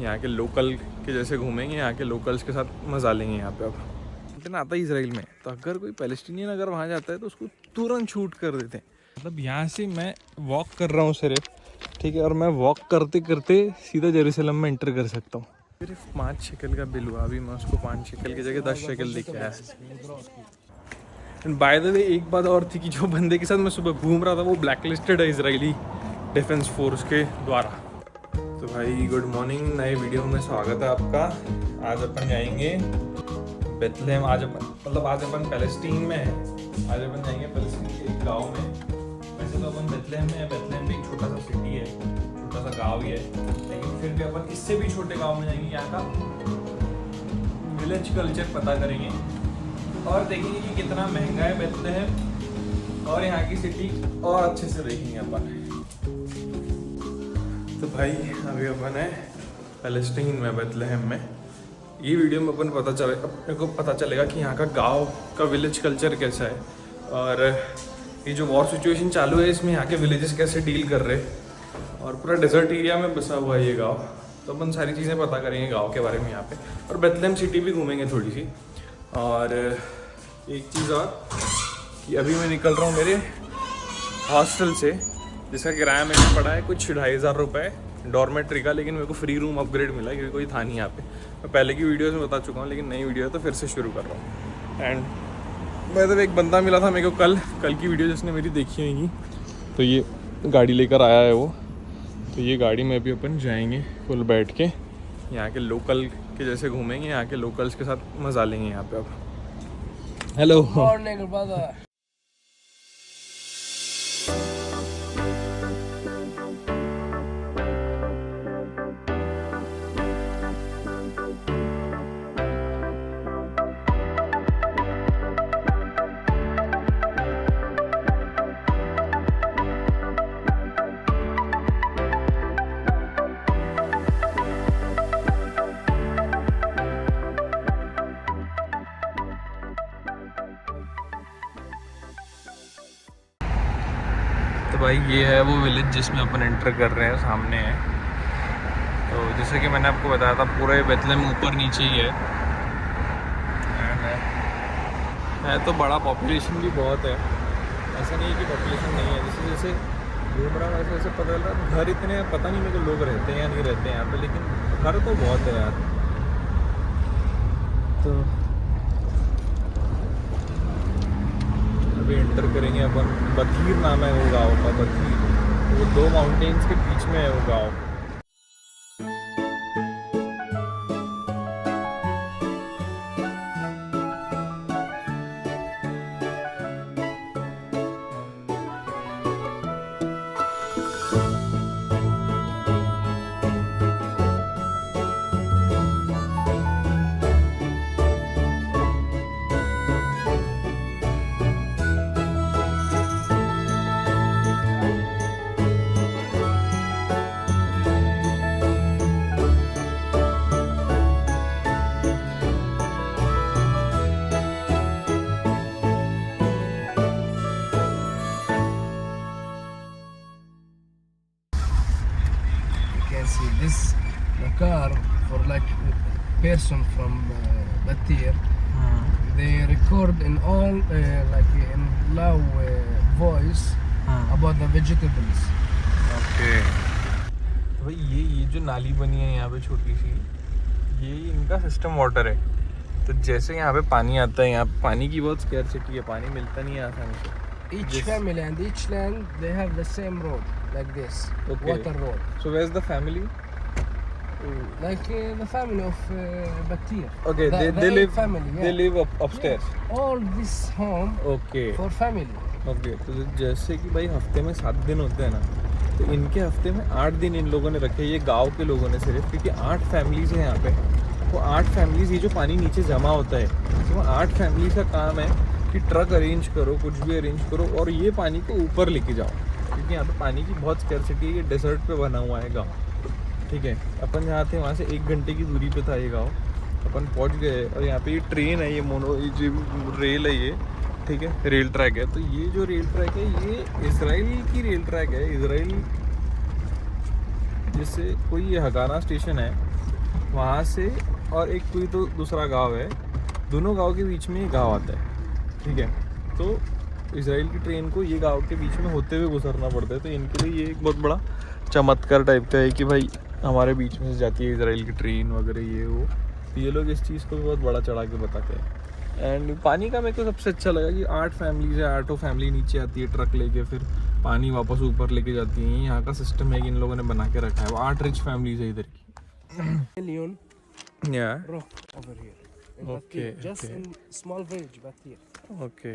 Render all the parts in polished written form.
यहाँ के लोकल के जैसे घूमेंगे, यहाँ के लोकल्स के साथ मज़ा लेंगे यहाँ पे। अब मोuntain आता है इसराइल में, तो अगर कोई पैलेस्टीनियन अगर वहाँ जाता है तो उसको तुरंत शूट कर देते हैं। मतलब यहाँ से मैं वॉक कर रहा हूँ सिर्फ, ठीक है, और मैं वॉक करते करते सीधा जेरूसलम में एंटर कर सकता हूँ। सिर्फ 5 शेकल का बिल हुआ, अभी मैं उसको 5 शेकल की जगह 10 शेकल लेके आया। बाय द वे एक बात और थी कि जो बंदे के साथ मैं सुबह घूम रहा था वो ब्लैक लिस्टेड है इसराइली डिफेंस फोर्स के द्वारा। तो भाई गुड मॉर्निंग, नए वीडियो में स्वागत है आपका। आज अपन जाएंगे बेथलेहम। आज अपन पैलेस्टीन में है। आज अपन जाएंगे पैलेस्टीन के एक गाँव में। वैसे तो अपन बेथलेहम में है, बेथलेहम भी एक छोटा सा सिटी है, छोटा सा गाँव ही है, लेकिन फिर भी अपन इससे भी छोटे गाँव में जाएंगे। यहाँ का विलेज कल्चर पता करेंगे और देखेंगे कि कितना महंगा है बेथलेहम, और यहाँ की सिटी और अच्छे से देखेंगे अपन। तो भाई अभी अपन है पैलेस्टीन में, बेथलेहम में। ये वीडियो में अपने को पता चलेगा कि यहाँ का गांव का विलेज कल्चर कैसा है, और ये जो वॉर सिचुएशन चालू है इसमें यहाँ के विलेजेस कैसे डील कर रहे हैं, और पूरा डेजर्ट एरिया में बसा हुआ है ये गाँव। तो अपन सारी चीज़ें पता करेंगे गाँव के बारे में यहाँ पे, और बेथलेहम सिटी भी घूमेंगे थोड़ी सी। और एक चीज़ और कि अभी मैं निकल रहा हूँ मेरे हॉस्टल से, जिसका किराया मैंने पड़ा है कुछ 2,500 रुपये डॉर्मेट्री का, लेकिन मेरे को फ्री रूम अपग्रेड मिला क्योंकि कोई था नहीं यहाँ पे। मैं पहले की वीडियोस में बता चुका हूँ, लेकिन नई वीडियो है तो फिर से शुरू कर रहा हूँ। एंड मैं तो एक बंदा मिला था मेरे को कल की वीडियो जिसने मेरी देखी होगी, तो ये गाड़ी लेकर आया है वो। तो ये गाड़ी में भी अपन जाएंगे फुल बैठ के, यहाँ के लोकल के जैसे घूमेंगे, यहाँ के लोकल्स के साथ मज़ा लेंगे यहाँ पे। अब हेलो मॉर्निंग ब्रदर। तो भाई ये है वो विलेज जिसमें अपन एंटर कर रहे हैं, सामने है। तो जैसे कि मैंने आपको बताया था, पूरे बेथलेहम ऊपर नीचे ही है। है तो बड़ा, पॉपुलेशन भी बहुत है, ऐसा नहीं है कि पॉपुलेशन नहीं है। जैसे जैसे घूम रहा हूँ वैसे वैसे पता चल रहा है घर इतने पता नहीं मेरे को लोग रहते हैं या नहीं रहते हैं यहाँ पे, लेकिन घर तो बहुत है यार। तो अभी एंटर करेंगे अपन। बथीर नाम है वो गाँव का, बथीर। वो 2 माउंटेन्स के बीच में है वो गाँव। See this the car for like person from Batir. They record in all like in loud voice about the vegetables. Okay. तो भाई ये जो नाली बनी है यहाँ पे छोटी सी, ये इनका सिस्टम वाटर है। तो जैसे यहाँ पे पानी आता है, यहाँ पानी की बहुत स्कैरसिटी है, पानी मिलता नहीं है आसानी से। Each family and each land they have the same road like this. Okay. Water road. So where's the family? Like the family of Batir. Okay, The they live family. Yeah. they live upstairs. Yeah. All this home Okay. for family. Okay. तो जैसे कि भाई हफ्ते में 7 दिन होते हैं ना, तो इनके हफ्ते में 8 दिन इन लोगों ने रखे, ये गांव के लोगों ने सिर्फ, क्योंकि 8 फैमिलीज हैं यहाँ पे। वो 8 फैमिलीज, ये जो पानी नीचे जमा होता है, तो 8 फैमिलीज का काम है कि ट्रक अरेंज करो, कुछ भी अरेंज करो, और ये पानी को ऊपर लेके जाओ, क्योंकि यहाँ पे पानी की बहुत स्कैरसिटी है। ये डेजर्ट पे बना हुआ है गाँव, ठीक है। अपन जहाँ थे वहाँ से 1 घंटे की दूरी पे था ये गाँव। अपन पहुँच गए, और यहाँ पे ये ट्रेन है, ये जो रेल है ये, ठीक है, रेल ट्रैक है। तो ये जो रेल ट्रैक है ये इसराइल की रेल ट्रैक है। इसराइल जैसे कोई ये हगाना स्टेशन है, वहाँ से और एक कोई तो दूसरा गांव है, दोनों गांव के बीच में ये गांव आता है, ठीक है। तो इजराइल की ट्रेन को ये गांव के बीच में होते हुए गुजरना पड़ता है, तो इनके लिए ये एक बहुत बड़ा चमत्कार टाइप का है कि भाई हमारे बीच में से जाती है इजराइल की ट्रेन वगैरह ये वो। तो ये लोग इस चीज़ को भी बहुत बड़ा चढ़ा के बताते हैं। एंड पानी का मेरे को सबसे अच्छा लगा कि 8 फैमिलीज है, 8 फैमिली नीचे आती है ट्रक लेके, फिर पानी वापस ऊपर लेके जाती है। यहाँ का सिस्टम है कि इन लोगों ने बना के रखा है। वो 8 रिच फैमिलीज है इधर की। Million या rock over here. In Okay, Batir, just okay. in small village Batir. Okay,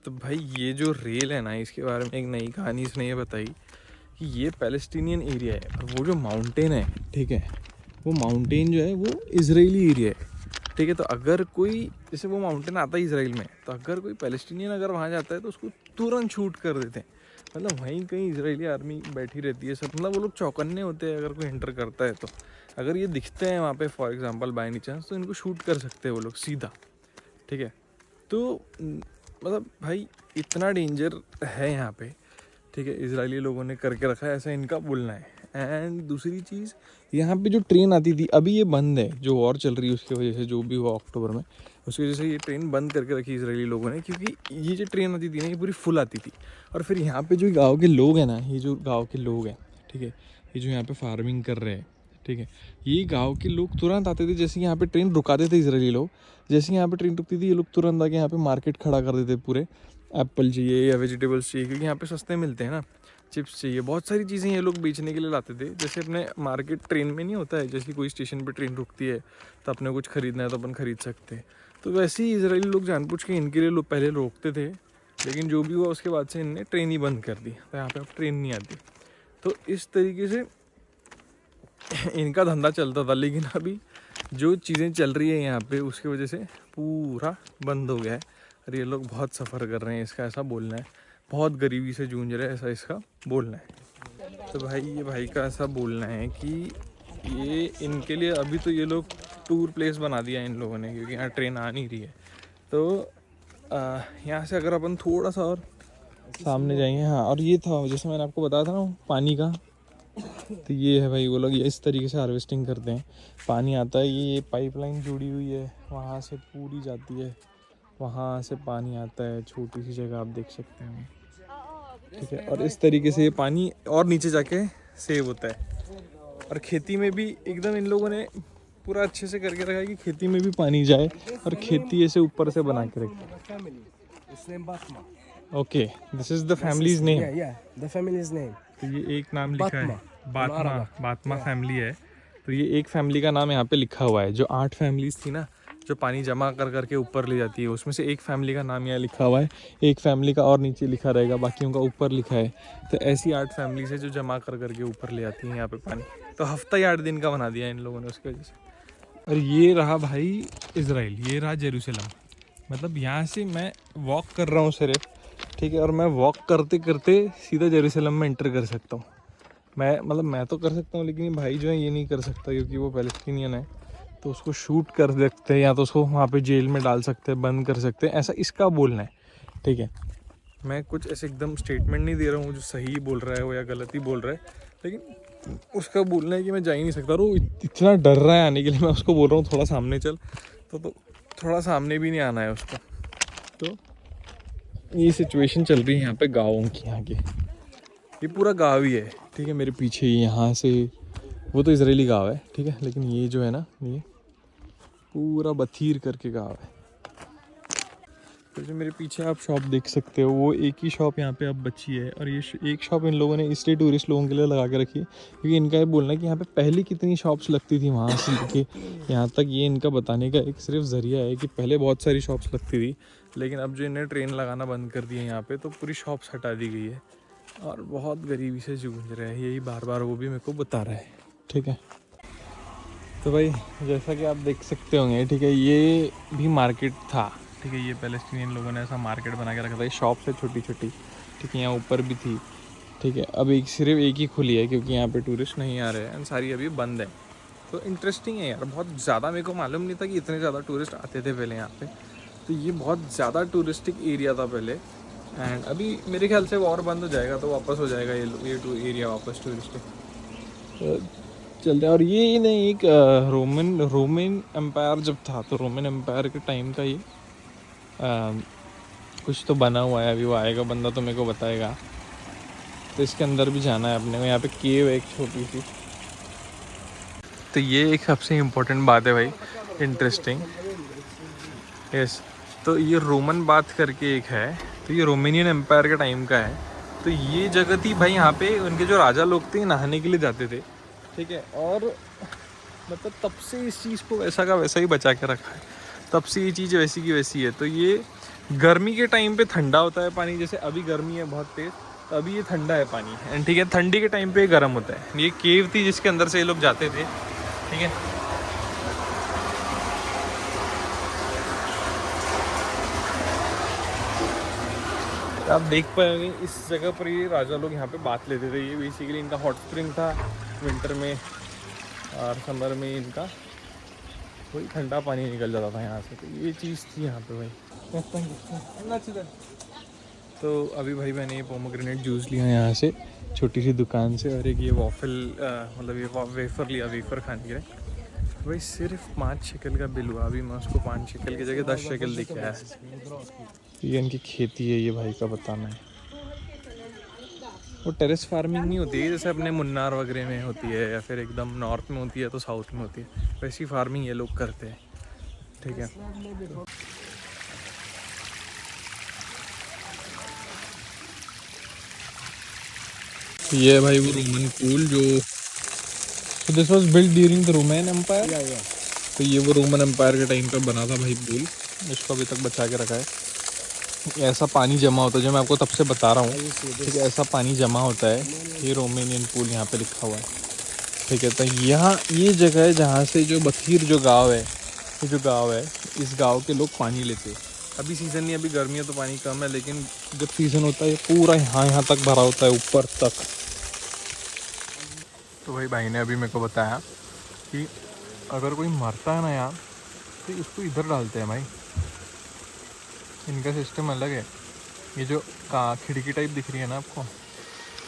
तो भाई ये जो रेल है ना, इसके बारे में एक नई कहानी इसने ये बताई कि ये पैलेस्टीनियन एरिया है और वो जो माउंटेन है, ठीक है, वो माउंटेन जो है वो इजरायली एरिया है, ठीक है। तो अगर कोई, जैसे वो माउंटेन आता है इसराइल में, तो अगर कोई पैलेस्टीनियन अगर वहाँ जाता है तो उसको तुरंत शूट कर देते हैं। मतलब वहीं कहीं इजरायली आर्मी बैठी रहती है सब, मतलब वो लोग चौकन्ने होते हैं अगर कोई एंटर करता है तो। अगर ये दिखते हैं वहाँ पे for example by any chance, तो इनको शूट कर सकते हैं वो लोग सीधा, ठीक है। तो मतलब भाई इतना डेंजर है यहाँ पे, ठीक है, इजरायली लोगों ने करके रखा है, ऐसा इनका बोलना है। एंड दूसरी चीज़, यहाँ पे जो ट्रेन आती थी अभी ये बंद है, जो वॉर चल रही है उसकी वजह से, जो भी हुआ अक्टूबर में उसकी वजह से ये ट्रेन बंद करके रखी इजरायली लोगों ने, क्योंकि ये जो ट्रेन आती थी ना ये पूरी फुल आती थी। और फिर यहाँ पे जो गाँव के लोग हैं ना, ये जो गाँव के लोग हैं, ठीक है, ये जो यहाँ पे फार्मिंग कर रहे हैं, ठीक है, ये गांव के लोग तुरंत आते थे, जैसे यहाँ पे ट्रेन रुकाते थे इजरायली लोग, जैसे यहाँ पे ट्रेन रुकती थी ये लोग तुरंत आके यहाँ पे मार्केट खड़ा कर देते पूरे। एप्पल चाहिए या वेजिटेबल्स चाहिए, क्योंकि यहाँ पे सस्ते मिलते हैं ना, चिप्स चाहिए, बहुत सारी चीज़ें ये लोग बेचने के लिए लाते थे। जैसे अपने मार्केट ट्रेन में नहीं होता है, जैसे कोई स्टेशन पर ट्रेन रुकती है तो अपने कुछ खरीदना है तो अपन खरीद सकते हैं, तो वैसे ही इजरायली लोग जानबूझ के इनके लिए लोग पहले रोकते थे, लेकिन जो भी हुआ उसके बाद से इनने ट्रेन ही बंद कर दी, तो यहाँ पर अब ट्रेन नहीं आती। तो इस तरीके से इनका धंधा चलता था, लेकिन अभी जो चीज़ें चल रही है यहाँ पे उसकी वजह से पूरा बंद हो गया है और ये लोग बहुत सफ़र कर रहे हैं, इसका ऐसा बोलना है, बहुत गरीबी से जूझ रहे हैं, ऐसा इसका बोलना है। तो भाई ये भाई का ऐसा बोलना है कि ये इनके लिए अभी तो ये लोग टूर प्लेस बना दिया इन लोगों ने, क्योंकि यहाँ ट्रेन आ नहीं रही है। तो यहाँ से अगर अपन थोड़ा सा और सामने जाएंगे, हाँ, और ये था जैसे मैंने आपको बताया था ना पानी का, तो ये है भाई, वो लोग इस तरीके से हार्वेस्टिंग करते हैं। पानी आता है, ये पाइपलाइन जुड़ी हुई है, वहाँ से पूरी जाती है, वहाँ से पानी आता है, छोटी सी जगह आप देख सकते हैं, ठीक है। और इस तरीके से ये पानी और नीचे जाके सेव होता है। और खेती में भी एकदम इन लोगों ने पूरा अच्छे से करके रखा है कि खेती में भी पानी जाए, और खेती ऐसे ऊपर से बना के रखी। Okay, this is the families name. The family's name. तो ये एक नाम लिखा है, बातमा बातमा फैमिली है। तो ये एक फैमिली का नाम यहाँ पे लिखा हुआ है। जो 8 फैमिलीज थी ना, जो पानी जमा कर करके ऊपर ले जाती है, उसमें से एक फैमिली का नाम यहाँ लिखा हुआ है, एक फैमिली का और नीचे लिखा रहेगा, बाकियों का ऊपर लिखा है। तो ऐसी 8 फैमिलीज है जो जमा कर करके ऊपर ले जाती हैं यहाँ पे पानी। तो हफ्ता ही 8 दिन का बना दिया इन लोगों ने उसकी वजह से। और ये रहा भाई इजराइल, ये रहा जेरूसलम। मतलब यहाँ से मैं वॉक कर रहा हूँ सिर्फ, ठीक है, और मैं वॉक करते करते सीधा जेरूसलम में एंटर कर सकता हूँ। मैं तो कर सकता हूँ, लेकिन ये भाई जो है ये नहीं कर सकता, क्योंकि वो पैलेस्टीनियन है। तो उसको शूट कर सकते हैं, या तो उसको वहाँ पे जेल में डाल सकते हैं, बंद कर सकते हैं, ऐसा इसका बोलना है, ठीक है। मैं कुछ ऐसे एकदम स्टेटमेंट नहीं दे रहा हूँ जो सही बोल रहा है वो या गलत ही बोल रहा है, लेकिन उसका बोलना है कि मैं जा ही नहीं सकता। और वो इतना डर रहा है आने के लिए, मैं उसको बोल रहा हूँ थोड़ा सामने चल, तो थोड़ा सामने भी नहीं आना है उसको। तो ये सिचुएशन चल रही है यहाँ पे गाँवों की। यहाँ की ये पूरा गाँव ही है, ठीक है, मेरे पीछे यहाँ से वो तो इजरायली गाँव है, ठीक है, लेकिन ये जो है ना, ये पूरा बथीर करके गाँव है। तो जो मेरे पीछे आप शॉप देख सकते हो, वो एक ही शॉप यहाँ पे अब बची है। और ये एक शॉप इन लोगों ने इसलिए टूरिस्ट लोगों के लिए लगा के रखी है, क्योंकि इनका ये बोलना है कि यहाँ पे पहले कितनी शॉप्स लगती थी वहाँ से लेके यहाँ तक। ये इनका बताने का एक सिर्फ ज़रिया है कि पहले बहुत सारी शॉप्स लगती थी, लेकिन अब जो इन्हें ट्रेन लगाना बंद कर दिया यहाँ पे, तो पूरी शॉप्स हटा दी गई है और बहुत गरीबी से जूझ रहे हैं। यही बार बार वो भी मेरे को बता रहा है, ठीक है। तो भाई जैसा कि आप देख सकते होंगे, ठीक है, ये भी मार्केट था, ठीक है, ये पैलेस्टीनियन लोगों ने ऐसा मार्केट बना के रखा था। ये शॉप से छोटी छोटी, ठीक है, यहाँ ऊपर भी थी, ठीक है। अब सिर्फ एक ही खुली है, क्योंकि यहाँ पे टूरिस्ट नहीं आ रहे हैं, एंड सारी अभी बंद है। तो इंटरेस्टिंग है यार, बहुत ज़्यादा मेरे को मालूम नहीं था कि इतने ज़्यादा टूरिस्ट आते थे पहले यहाँ पे। तो ये बहुत ज़्यादा टूरिस्टिक एरिया था पहले, एंड अभी मेरे ख्याल से वो और बंद हो जाएगा, तो वापस हो जाएगा ये एरिया वापस टूरिस्टिक। चलते हैं। और ये ना एक रोमन एम्पायर जब था तो रोमन एम्पायर के टाइम का ये कुछ तो बना हुआ है। अभी वो आएगा बंदा तो मेरे को बताएगा। तो इसके अंदर भी जाना है अपने को। यहाँ पे केव है एक छोटी सी। तो ये एक सबसे इम्पोर्टेंट बात है भाई, इंटरेस्टिंग। यस, तो ये रोमन बाथ करके एक है। तो ये रोमेनियन एम्पायर के टाइम का है। तो ये जगह थी भाई, यहाँ पे उनके जो राजा लोग थे नहाने के लिए जाते थे, ठीक है। और मतलब तब से इस चीज़ को वैसा का वैसा ही बचा के रखा है। तब से ये चीज़ वैसी की वैसी है। तो ये गर्मी के टाइम पे ठंडा होता है पानी, जैसे अभी गर्मी है बहुत तेज़, तो अभी ये ठंडा है पानी एंड ठीक है। ठंडी के टाइम पे गर्म होता है। ये केव थी जिसके अंदर से ये लोग जाते थे, ठीक है। आप देख पाएंगे इस जगह पर ये राजा लोग यहाँ पे बात लेते थे। ये बेसिकली इनका हॉट स्प्रिंग था विंटर में, और समर में इनका वही ठंडा पानी निकल जाता था यहाँ से। तो ये चीज़ थी यहाँ पे भाई। तो अभी भाई मैंने ये पोमोग्रेनेट जूस लिया यहाँ से छोटी सी दुकान से, और एक ये वॉफल मतलब ये वेफर लिया, वेफर खाने के लिए। भाई सिर्फ 5 शेकल का बिल हुआ। अभी मैं उसको 5 शेकल की जगह 10 शेकल दिख आया। ये इनकी खेती है, ये भाई का बताना है। वो टेरेस फार्मिंग नहीं होती है जैसे अपने मुन्नार वगैरह में होती है, या फिर एकदम नॉर्थ में होती है तो साउथ में होती है, वैसी फार्मिंग ये लोग करते हैं, ठीक है। ये भाई वो रोमन पूल जो this was built during the Roman Empire. तो ये वो रोमन एम्पायर के टाइम पे बना था भाई पूल। इसको अभी तक बचा के रखा है। ऐसा पानी जमा होता है जो मैं आपको तब से बता रहा हूँ, ठीक है। ऐसा पानी जमा होता है। ये रोमेनियन पूल यहाँ पे लिखा हुआ है, ठीक है। तो यहाँ ये जगह है जहाँ से जो बखीर जो गांव है, ये जो गांव है, इस गांव के लोग पानी लेते हैं। अभी सीज़न नहीं, अभी गर्मी है तो पानी कम है, लेकिन जब सीज़न होता है ये पूरा यहाँ तक भरा होता है, ऊपर तक। तो भाई ने अभी मेरे को बताया कि अगर कोई मरता है ना यहाँ, तो उसको इधर डालते हैं भाई। इनका सिस्टम अलग है। ये जो खिड़की टाइप दिख रही है ना आपको,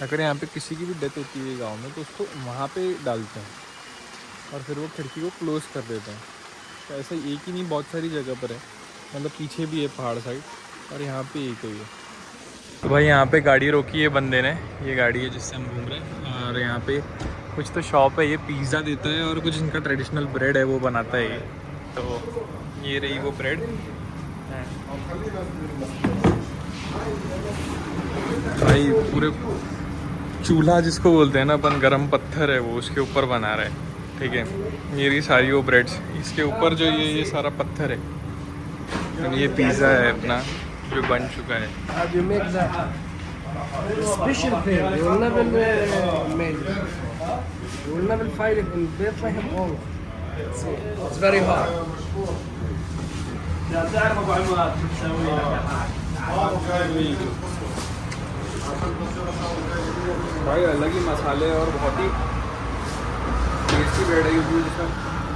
अगर यहाँ पे किसी की भी डेथ होती है गांव में, तो उसको वहाँ पे डालते हैं और फिर वो खिड़की को क्लोज़ कर देते हैं। तो ऐसा एक ही नहीं, बहुत सारी जगह पर है। मतलब पीछे भी है पहाड़ साइड, और यहाँ पे एक ही है। तो भाई यहाँ पे गाड़ी रोकी है बंदे ने। ये गाड़ी है जिससे हम घूम रहे हैं। और यहाँ पे कुछ तो शॉप है, ये पिज़्ज़ा देता है और कुछ इनका ट्रेडिशनल ब्रेड है वो बनाता है ये। तो ये रही वो ब्रेड। भाई पूरे चूल्हा जिसको बोलते हैं ना अपन, गरम पत्थर है वो, उसके ऊपर बना रहा है, ठीक है। मेरी सारी वो ब्रेड्स इसके ऊपर जो ये सारा पत्थर है। और ये पिज़्ज़ा है अपना जो बन चुका है। You make the special thing. You will never make it. You will never find it in Bethlehem all. It's very hard. भाई अलग ही मसाले और बहुत ही टेस्टी ब्रेड है, क्योंकि जिसमें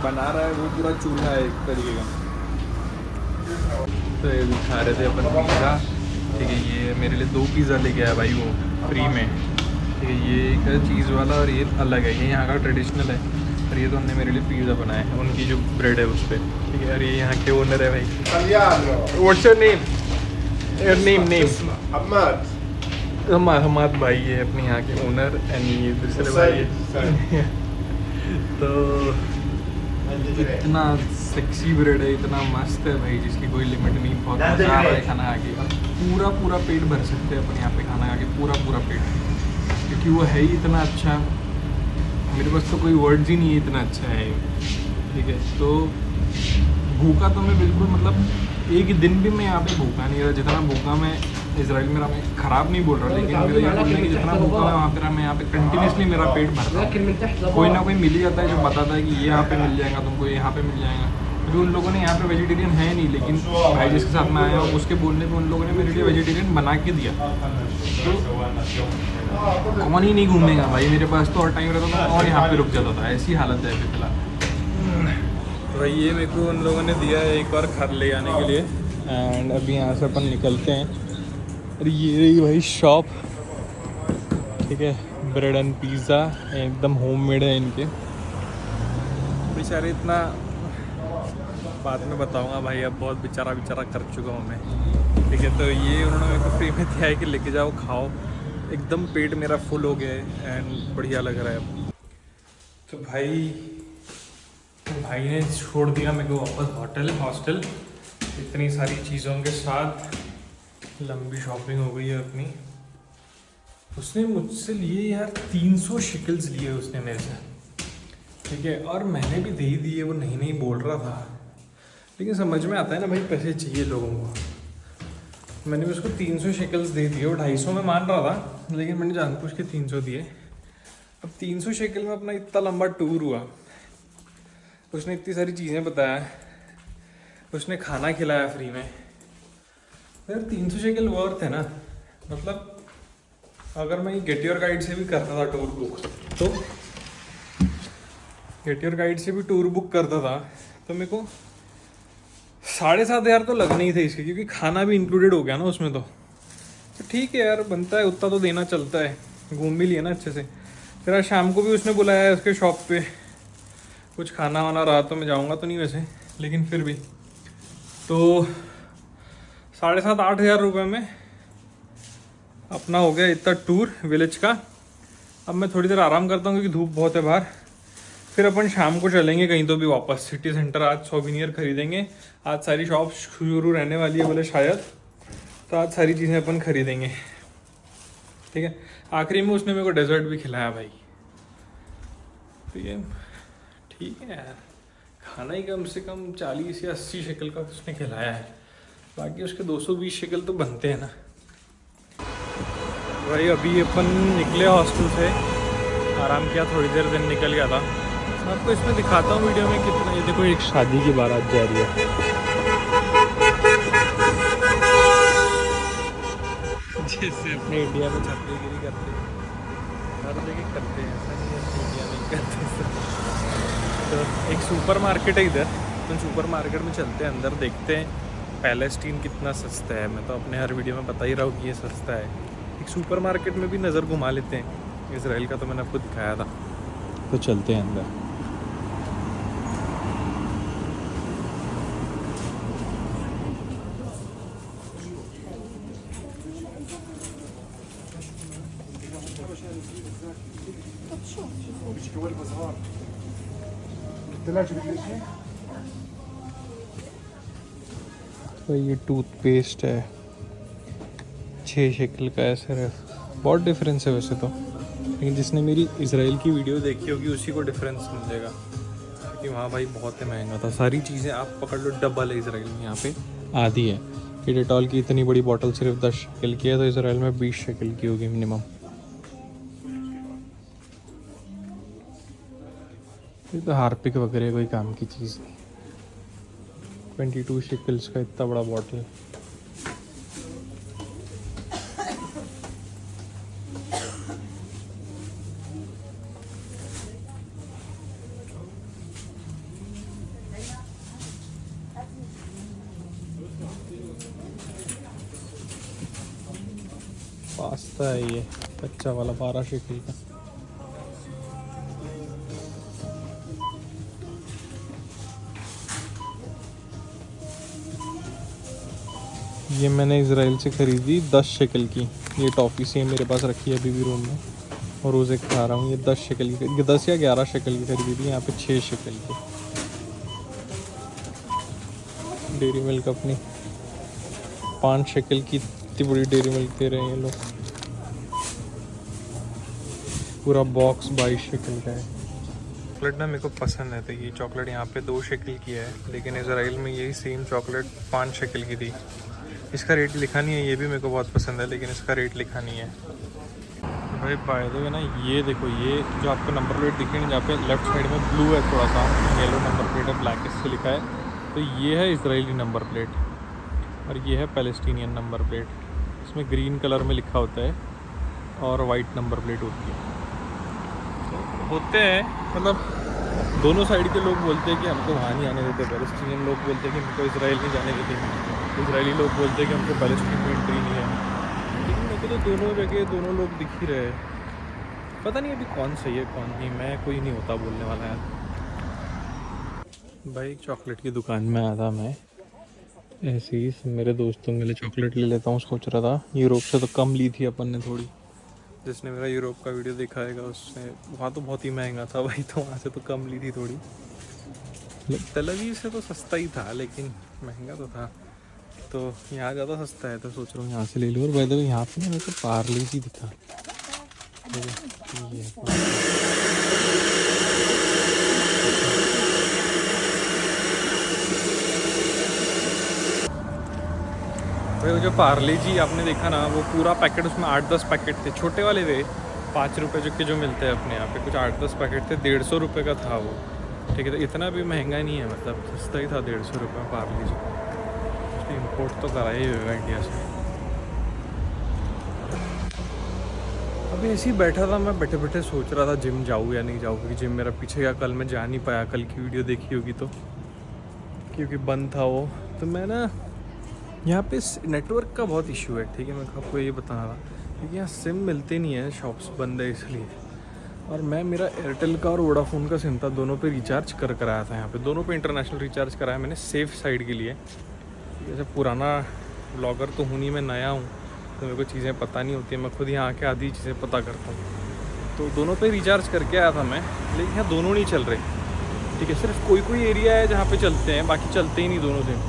बना रहा है वो पूरा चूल्हा है एक तरीके का। तो ये भी खा रहे थे अपन पिज़्ज़ा, ठीक है। ये मेरे लिए 2 पिज़्ज़ा लेके आया भाई वो फ्री में, ठीक है। ये एक है चीज़ वाला और ये अलग है, ये यहाँ का ट्रेडिशनल है। और ये तो हमने मेरे लिए पिज़्ज़ा बनाया है उनकी जो ब्रेड है उस पर, ठीक है। और ये यहाँ के ओनर है भाई। What's your name? Your name? Hamad भाई है अपने यहाँ के ओनर, एंड ये दूसरे भाई है। तो इतना सेक्सी ब्रेड है, इतना मस्त है भाई, जिसकी कोई लिमिट नहीं। बहुत मजा आ रहा है खाना खा के। पूरा पेट भर सकते हैं अपन यहाँ पे खाना खा के, पूरा पेट, क्योंकि वो है ही इतना अच्छा। मेरे पास तो कोई वर्ड्स ही नहीं है, इतना अच्छा है, ठीक है। तो भूखा तो मैं बिल्कुल, मतलब एक दिन भी मैं यहाँ पे भूखा नहीं रहा। जितना भूखा मैं इजराइल में रहा, मैं ख़राब नहीं बोल रहा, लेकिन मेरे ये बोलने की जितना भूखा मैं वहाँ पे रहा, मैं यहाँ पे कंटिन्यूसली मेरा पेट भरता है। कोई ना कोई मिल ही जाता है जो बताता है कि ये यहाँ पे मिल जाएगा तुमको, यहाँ पे मिल जाएगा। अभी उन लोगों ने यहाँ पे वेजिटेरियन है नहीं, लेकिन भाई जिसके साथ मैं आया हूँ उसके बोलने पे उन लोगों ने मेरे लिए वेजिटेरियन बना के दिया। तो कौन ही नहीं घूमेगा भाई, मेरे पास तो और टाइम रहता था और यहाँ पे रुक जाता था। ऐसी हालत है अभी फिलहाल। तो भाई ये मेरे को उन लोगों ने दिया है एक बार घर ले आने के लिए, एंड अभी यहाँ से अपन निकलते हैं। और ये रही भाई शॉप, ठीक है। ब्रेड एंड पिज़्ज़ा एकदम होममेड है इनके। बेचारे इतना बाद में बताऊंगा भाई, अब बहुत बेचारा कर चुका हूँ मैं। ठीक है, तो ये उन्होंने मेरे को फ्री में दिया है कि लेके जाओ खाओ। एकदम पेट मेरा फुल हो गया है एंड बढ़िया लग रहा है अब। तो भाई ने छोड़ दिया मेरे को वापस हॉस्टल इतनी सारी चीज़ों के साथ। लंबी शॉपिंग हो गई है अपनी। उसने मुझसे लिए यार 300 शिकल्स लिए उसने मेरे से। ठीक है, और मैंने भी दे ही दिए। वो नहीं बोल रहा था, लेकिन समझ में आता है ना भाई, पैसे चाहिए लोगों को। मैंने भी उसको 300 शिकल्स दे दिए। वो 250 में मान रहा था, लेकिन मैंने जानबूझ के 300 दिए। अब 300 शिकल में अपना इतना लंबा टूर हुआ। उसने इतनी सारी चीज़ें बताया, उसने खाना खिलाया फ्री में। यार 300 शिकल वर्थ है ना। मतलब अगर मैं गेट योर गाइड से भी करता था टूर बुक, तो गेट योर गाइड से भी टूर बुक करता था तो मेरे को 7,500 तो लगने ही थे इसके, क्योंकि खाना भी इंक्लूडेड हो गया ना उसमें। तो ठीक है यार, बनता है उतना तो देना, चलता है। घूम भी लिया ना अच्छे से। फिर आज शाम को भी उसने बुलाया है उसके शॉप पे। कुछ खाना वाना रहा तो मैं जाऊंगा तो नहीं वैसे, लेकिन फिर भी। तो 7,500-8,000 रुपये में अपना हो गया इतना टूर विलेज का। अब मैं थोड़ी देर आराम करता हूँ क्योंकि धूप बहुत है बाहर। फिर अपन शाम को चलेंगे कहीं तो भी वापस सिटी सेंटर। आज सोवेनियर खरीदेंगे। आज सारी शॉप शुरू रहने वाली है बोले शायद, तो आज सारी चीज़ें अपन खरीदेंगे। ठीक है, आखिरी में उसने मेरे को डेजर्ट भी खिलाया भाई। तो ये ठीक है यार, खाना ही कम से कम 40 या 80 शिकल का उसने खिलाया है। बाकी उसके 220 शिकल तो बनते हैं ना भाई। अभी अपन निकले हॉस्टल से, आराम किया थोड़ी देर, दिन निकल गया था। आपको इसमें दिखाता हूँ वीडियो में कितना। ये देखो, एक शादी की बारात जा रही है। जैसे अपने इंडिया में छतरीगिरी करते हैं, हर जगह करते हैं, ऐसा नहीं है इंडिया में करते। तो एक सुपर मार्केट है इधर, तो सुपर मार्केट में चलते हैं, अंदर देखते हैं पैलेस्टीन कितना सस्ता है। मैं तो अपने हर वीडियो में बता ही रहा हूँ कि ये सस्ता है। एक सुपर मार्केट में भी नज़र घुमा लेते हैं। इजराइल का तो मैंने आपको दिखाया था, तो चलते हैं अंदर। तो ये टूथपेस्ट है 6 शिकल का है सिर्फ। बहुत डिफरेंस है वैसे तो, लेकिन जिसने मेरी इजराइल की वीडियो देखी होगी उसी को डिफरेंस मिलेगा, क्योंकि वहाँ भाई बहुत ही महंगा था। सारी चीज़ें आप पकड़ लो डबल है इजराइल में, यहाँ पे आधी है। कि डेटॉल की इतनी बड़ी बॉटल सिर्फ 10 शिकल की है, तो इजराइल में 20 शिकल की होगी मिनिमम। ये तो हार्पिक वगैरह कोई काम की चीज़ नहीं। 22 शिकल्स का इतना बड़ा बॉटल। पास्ता है ये कच्चा वाला 12 शिकल का। ये मैंने इजराइल से ख़रीदी 10 शिकल की। ये टॉफ़ी से मेरे पास रखी है अभी भी रूम में, और रोज़े खा रहा हूँ। ये 10 शिकल की, 10 या 11 शिकल की खरीदी थी। यहाँ पे 6 शिकल की। डेयरी मिल्क अपनी 5 शिकल की इतनी बड़ी डेयरी मिल्क दे रहे हैं ये लोग। पूरा बॉक्स 22 शिकल का है। चॉकलेट ना मेरे को पसंद है, तो ये चॉकलेट यहाँ पे 2 शिकल की है, लेकिन इजराइल में यही सेम चॉकलेट 5 शिकल की थी। इसका रेट लिखा नहीं है। ये भी मेरे को बहुत पसंद है, लेकिन इसका रेट लिखा नहीं है भाई। बाय द वे ना, ये देखो, ये जो आपको नंबर प्लेट दिख रही है, जहाँ पे लेफ्ट साइड में ब्लू है थोड़ा सा, येलो नंबर प्लेट है, ब्लैक इससे लिखा है, तो ये है इजरायली नंबर प्लेट, और ये है पैलेस्टीनियन नंबर प्लेट। इसमें ग्रीन कलर में लिखा होता है और वाइट नंबर प्लेट होती है। तो होते हैं, मतलब दोनों साइड के लोग बोलते हैं कि हमको वहाँ नहीं आने देते। पैलेस्टीनियन लोग बोलते हैं कि हमको इजराइल नहीं जाने देते। इजरायली लोग बोलते हैं कि हमको पैलेस्टीन में एंट्री नहीं है। लेकिन मेरे को तो दोनों जगह दोनों लोग दिख ही रहे। पता नहीं अभी कौन सही है कौन नहीं। मैं कोई नहीं होता बोलने वाला यार। भाई चॉकलेट की दुकान में आया था मैं, ऐसे ही मेरे दोस्तों के लिए चॉकलेट ले लेता हूँ सोच रहा था। यूरोप से तो कम ली थी अपन ने थोड़ी, जिसने मेरा यूरोप का वीडियो देखा है उसने, वहाँ तो बहुत ही महंगा था भाई, तो वहाँ से तो कम ली थी थोड़ी। तेल अवीव से तो सस्ता ही था लेकिन महंगा तो था, तो यहाँ ज़्यादा सस्ता है तो सोच रहा हूँ यहाँ से ले लूँ। और भाई यहाँ पे ना मेरे को पार्ले जी दिखा, ये भाई वो जो पार्ले जी आपने देखा ना, वो पूरा पैकेट, उसमें 8-10 पैकेट थे, छोटे वाले थे 5 रुपये जो मिलते हैं अपने यहाँ पे, कुछ 8-10 पैकेट थे, 150 रुपये का था वो। ठीक है, तो इतना भी महंगा नहीं है, मतलब सस्ता ही था 150 रुपये पार्ले जी। उसने इम्पोर्ट तो करा ही होगा इंडिया से। अभी ऐसे ही बैठा था मैं, बैठे बैठे सोच रहा था जिम जाऊँ या नहीं जाऊँ, क्योंकि जिम मेरा पीछे का कल मैं जा नहीं पाया, कल की वीडियो देखी होगी तो, क्योंकि बंद था वो। तो मैं ना यहाँ पे नेटवर्क का बहुत इशू है, ठीक है, मैं आपको ये बता रहा, क्योंकि यहाँ सिम मिलते नहीं है, शॉप्स बंद है इसलिए। और मैं मेरा एयरटेल का और वोडाफोन का सिम था, दोनों पे रिचार्ज कर आया था यहाँ पे, दोनों पे इंटरनेशनल रिचार्ज कराया मैंने सेफ साइड के लिए। जैसे पुराना ब्लॉगर तो हूँ नहीं, मैं नया हूँ तो मेरे को चीज़ें पता नहीं होती है, मैं खुद यहाँ आके आधी चीज़ें पता करता हूँ। तो दोनों पे रिचार्ज करके आया था मैं, लेकिन यहाँ दोनों नहीं चल रहे, ठीक है, सिर्फ कोई एरिया है जहाँ पे चलते हैं, बाकी चलते ही नहीं दोनों सिम।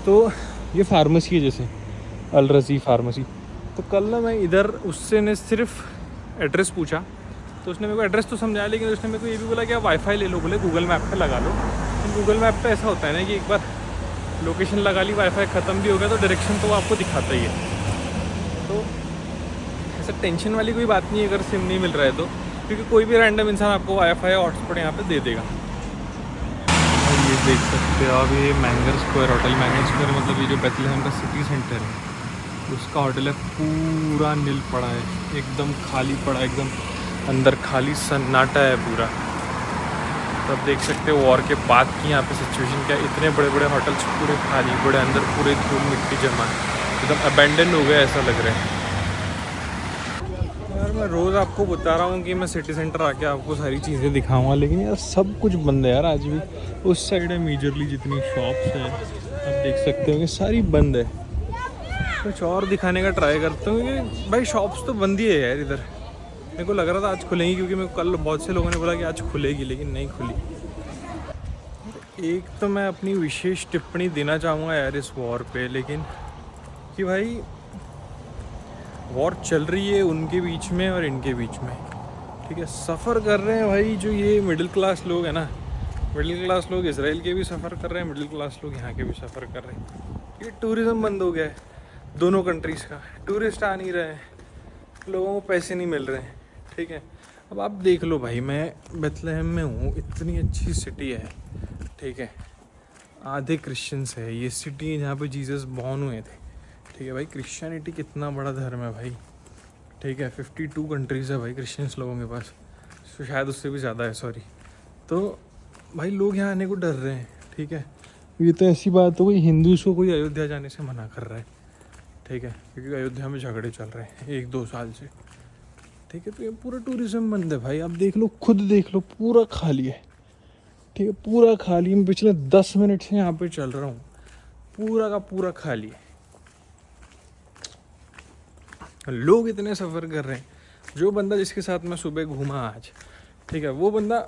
तो ये फार्मेसी है जैसे अल रज़ी फार्मेसी, तो कल ना मैं इधर उससे ने सिर्फ एड्रेस पूछा, तो उसने मेरे को एड्रेस तो समझाया, लेकिन उसने मेरे को ये भी बोला कि आप वाईफाई ले लो, बोले गूगल मैप पे लगा लो। तो गूगल मैप पे ऐसा होता है ना कि एक बार लोकेशन लगा ली, वाईफाई ख़त्म भी हो गया तो डायरेक्शन तो वो आपको दिखाता ही है। तो ऐसा टेंशन वाली कोई बात नहीं है अगर सिम नहीं मिल रहा है तो, क्योंकि कोई भी रैंडम इंसान आपको वाईफाई हॉटस्पॉट यहाँ पे दे देगा। ये देख सकते हो आप, ये मैंगर स्क्वायर होटल, मैंगर स्क्वायर मतलब ये जो बेथलेहेम का सिटी सेंटर है उसका होटल है, पूरा नील पड़ा है, एकदम खाली पड़ा है, एकदम अंदर खाली सन्नाटा है पूरा। तो आप देख सकते हो वॉर के बाद की यहाँ पे सिचुएशन क्या है, इतने बड़े बड़े होटल्स पूरे खाली पड़े, अंदर पूरे धूल मिट्टी जमा, एकदम अबेंडन हो गया ऐसा लग रहा है। यार मैं रोज़ आपको बता रहा हूँ कि मैं सिटी सेंटर आके आपको सारी चीज़ें दिखाऊंगा, लेकिन यार सब कुछ बंद है यार आज भी। उस साइड है मेजरली जितनी शॉप्स है आप देख सकते हो कि सारी बंद है। कुछ और दिखाने का ट्राई करता हूँ कि भाई शॉप्स तो बंद ही है यार इधर। मेरे को लग रहा था आज खुलेंगी, क्योंकि मेरे को कल बहुत से लोगों ने बोला कि आज खुलेगी, लेकिन नहीं खुली। एक तो मैं अपनी विशेष टिप्पणी देना चाहूँगा यार इस वॉर पे, लेकिन कि भाई वॉर चल रही है उनके बीच में और इनके बीच में, ठीक है, सफ़र कर रहे हैं भाई जो ये मिडिल क्लास लोग हैं ना, मिडिल क्लास लोग इसराइल के भी सफ़र कर रहे हैं, मिडिल क्लास लोग यहाँ के भी सफ़र कर रहे हैं। ये टूरिज़्म बंद हो गया है दोनों कंट्रीज़ का, टूरिस्ट आ नहीं रहे हैं, लोगों को पैसे नहीं मिल रहे हैं, ठीक है। अब आप देख लो भाई, मैं बेथलेहेम में हूँ, इतनी अच्छी सिटी है, ठीक है, आधे क्रिश्चियंस है, ये सिटी जहाँ पे जीसस बॉर्न हुए थे, ठीक है भाई। क्रिश्चियनिटी कितना बड़ा धर्म है भाई, ठीक है, 52 कंट्रीज़ है भाई क्रिश्चियंस लोगों के पास, तो शायद उससे भी ज़्यादा है, सॉरी। तो भाई लोग यहाँ आने को डर रहे हैं, ठीक है। ये तो ऐसी बात हो गई, हिंदूज़ को कोई अयोध्या जाने से मना कर रहा है, ठीक है, क्योंकि अयोध्या में झगड़े चल रहे हैं 1-2 साल से, ठीक है। तो ये पूरा टूरिज़्म बंद है भाई, आप देख लो, खुद देख लो, पूरा खाली है, ठीक है, पूरा खाली। मैं पिछले 10 मिनट से यहाँ पे चल रहा हूँ, पूरा का पूरा खाली है, लोग इतने सफ़र कर रहे हैं। जो बंदा जिसके साथ मैं सुबह घूमा आज, ठीक है, वो बंदा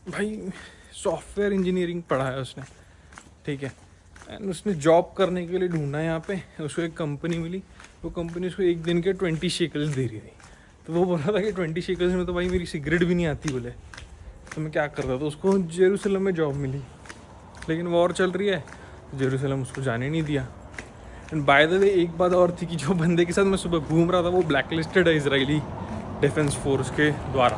भाई सॉफ्टवेयर इंजीनियरिंग पढ़ा है उसने, ठीक है, एंड उसने जॉब करने के लिए ढूंढा यहाँ पे, उसको एक कंपनी मिली, वो कंपनी उसको एक दिन के 20 शेकल्स दे रही थी। तो वो बोल रहा था कि 20 शेकल्स में तो भाई मेरी सिगरेट भी नहीं आती, बोले, तो मैं क्या कर रहा था। उसको जेरूसलम में जॉब मिली, लेकिन वॉर चल रही है, जेरूसलम उसको जाने नहीं दिया। एंड बाय द वे एक बात और थी कि जो बंदे के साथ मैं सुबह घूम रहा था वो ब्लैक लिस्टेड है इजरायली डिफेंस फोर्स के द्वारा,